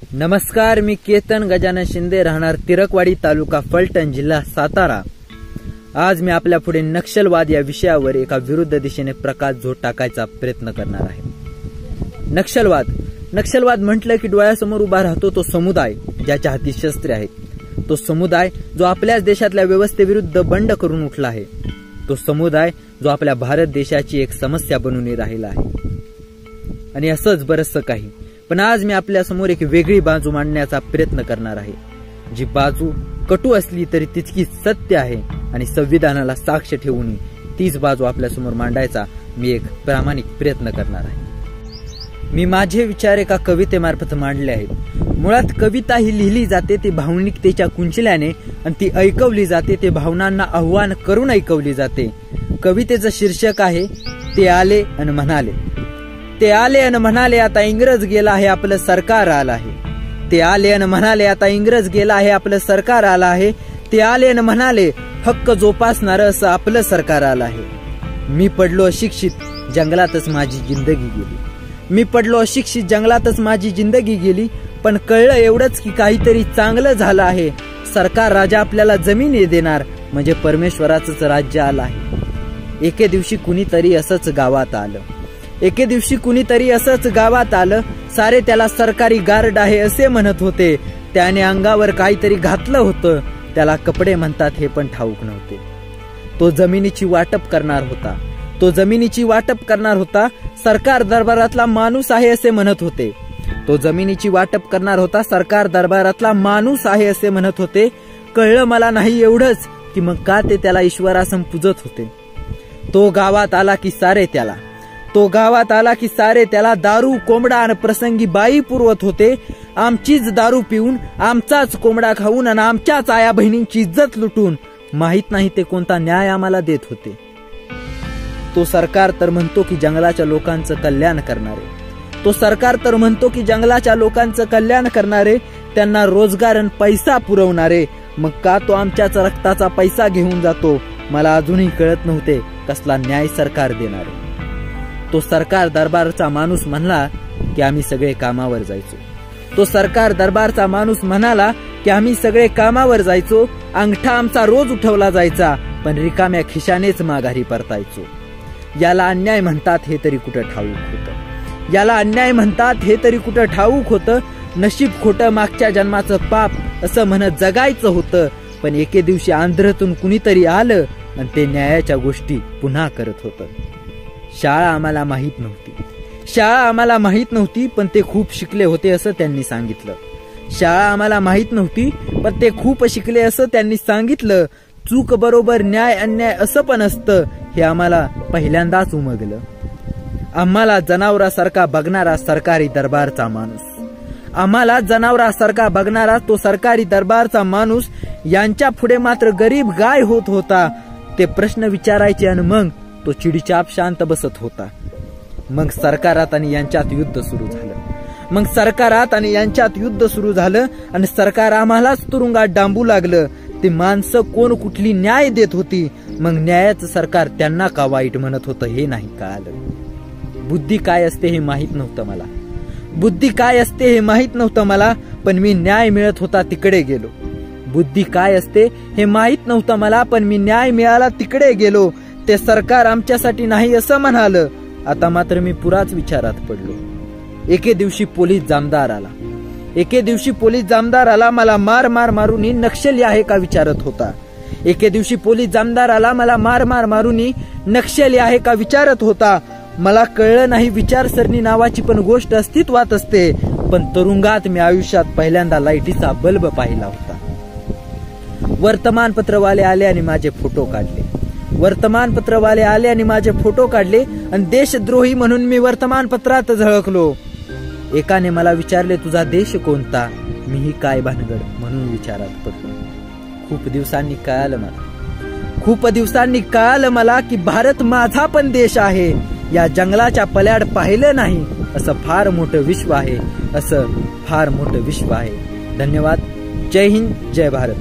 नमस्कार, मी केतन गजानन शिंदे, राहणार तिरकवाडी, तालुका फलटण, जिल्हा सातारा। आज मी आपल्या पुढे नक्षलवाद या विषयावर एका विरुद्ध दिशेने प्रकाशझोत टाकायचा प्रयत्न करणार आहे। नक्षलवाद म्हटलं की डोळ्यासमोर उभा राहतो तो समुदाय ज्याच्या हाती शस्त्रे आहेत, तो समुदाय जो आपल्याच देशातल्या व्यवस्थेविरुद्ध बंड करून उठला आहे, तो समुदाय जो आपल्या भारत देशाची एक समस्या बनून राहिला आहे। आणि असंच बरंचसं काही, पण आज मी आपल्या समोर एक वेगळी बाजू मांडण्याचा प्रयत्न करणार आहे, जी बाजू कटू असली तरी तितकी सत्य आहे आणि संविधानाला साक्ष ठेवून तीच बाजू आपल्या समोर मांडायचा मी एक प्रामाणिक प्रयत्न करणार आहे। मी माझे विचार एका कवितेमार्फत मांडले आहेत। मुळात कविता ही लिहिली जाते ती भावनिकतेच्या कुंचल्याने आणि ती ऐकवली जाते ते भावनांना आव्हान करून ऐकवली जाते। कवितेचं शीर्षक आहे ते आले अन म्हणाले। ते आले अन म्हणाले आता इंग्रज गेला आहे आपलं सरकार आलं आहे। ते आले अन म्हणाले आता इंग्रज गेला आहे आपलं सरकार आलं आहे। ते आले अन म्हणाले हक्क जोपासणार असं आपलं सरकार आलं आहे। मी पडलो अशिक्षित जंगलातच माझी जिंदगी गेली। मी पडलो अशिक्षित जंगलातच माझी जिंदगी गेली, पण कळलं एवढंच की काहीतरी चांगलं झालं आहे। सरकार राजा आपल्याला जमीन देणार म्हणजे परमेश्वराचंच राज्य आलं आहे। एके दिवशी कुणीतरी असंच गावात आलं। एके दिवशी कुणीतरी असंच गावात आलं, सारे त्याला सरकारी गार्ड आहे असे म्हणत होते। त्याने अंगावर काहीतरी घातलं होतं, त्याला कपडे म्हणतात हे पण ठाऊक नव्हते। तो जमिनीची वाटप करणार होता, तो जमिनीची वाटप करणार होता, सरकार दरबारातला माणूस आहे असे म्हणत होते। तो जमिनीची वाटप करणार होता, सरकार दरबारातला माणूस आहे असे म्हणत होते। कळलं मला नाही एवढंच की मग का ते त्याला ईश्वरासम पूजत होते। तो गावात आला की सारे त्याला दारू, कोंबडा आणि प्रसंगी बाई पुरवत होते। आमचीच दारू पिऊन, आमचाच कोंबडा खाऊन आणि आमच्याच आया बहिणींची इज्जत लुटून माहित नाही ते कोणता न्याय आम्हाला देत होते। तो सरकार तर म्हणतो की जंगलाच्या लोकांचं कल्याण करणारे, तो सरकार तर म्हणतो की जंगलाच्या लोकांचं कल्याण करणारे, त्यांना रोजगार आणि पैसा पुरवणारे, मग का तो आमच्याच रक्ताचा पैसा घेऊन जातो? मला अजूनही कळत नव्हते कसला न्याय सरकार देणारे। तो सरकार दरबारचा माणूस म्हणला की आम्ही सगळे कामावर जायचो। तो सरकार दरबारचा माणूस म्हणाला की आम्ही सगळे कामावर जायचो। अंगठा आमचा रोज उठवला जायचा, पण रिकाम्या खिशानेच माघारी परतायचो। याला अन्याय म्हणतात हे तरी कुठं ठाऊक होतं, याला अन्याय म्हणतात हे तरी कुठं ठाऊक होतं। नशीब खोटं, मागच्या जन्माचं पाप असं म्हणत जगायचं होतं, पण एके दिवशी आंध्रातून कुणीतरी आलं आणि ते न्यायाच्या गोष्टी पुन्हा करत होतं। शाळा आम्हाला माहित नव्हती, पण ते खूप शिकले होते असं त्यांनी सांगितलं। शाळा आम्हाला माहित नव्हती, पण ते खूप शिकले असं त्यांनी सांगितलं। चूक बरोबर, न्याय अन्याय असं पण असतं हे आम्हाला पहिल्यांदाच उमगलं। आम्हाला जनावरासारखा बघणारा सरकारी दरबारचा माणूस, आम्हाला जनावरासारखा बघणारा तो सरकारी दरबारचा माणूस यांच्या पुढे मात्र गरीब गाय होत होता। ते प्रश्न विचारायचे आणि मग तो चिडीचाप शांत बसत होता। मग सरकारात आणि यांच्यात युद्ध सुरू झालं आणि सरकार आम्हालाच तुरुंगात डांबू लागलं। ते माणसं कोण कुठली न्याय देत होती, मग न्यायाचं सरकार त्यांना का वाईट म्हणत होतं हे नाही कळालं। बुद्धी काय असते हे माहित नव्हतं मला, पण मी न्याय मिळत होता तिकडे गेलो। बुद्धी काय असते हे माहित नव्हतं मला, पण मी न्याय मिळाला तिकडे गेलो। ते सरकार आमच्यासाठी नाही असं म्हणालं। आता मात्र मी पुराच विचारात पडलो। एके दिवशी पोलीस जामदार आला, मला मारून नक्षली आहे का विचारत होता। एके दिवशी पोलीस जामदार आला, मला मारून नक्षली आहे का विचारत होता। मला कळलं नाही विचारसरणी नावाची पण गोष्ट अस्तित्वात असते, पण तुरुंगात मी आयुष्यात पहिल्यांदा लाईटीचा बल्ब पाहिला होता। वर्तमानपत्रवाले आले आणि माझे फोटो काढले आणि देशद्रोही म्हणून मी वर्तमानपत्रात झळकलो। एकाने मला विचारले तुझा देश कोणता? मीही काय भानगड म्हणून विचारात पडलो। खूप दिवसांनी कळालं मला की भारत माझा पण देश आहे। या जंगलाच्या पल्याड पाहिलं नाही असं फार मोठं विश्व आहे, धन्यवाद। जय हिंद, जय भारत।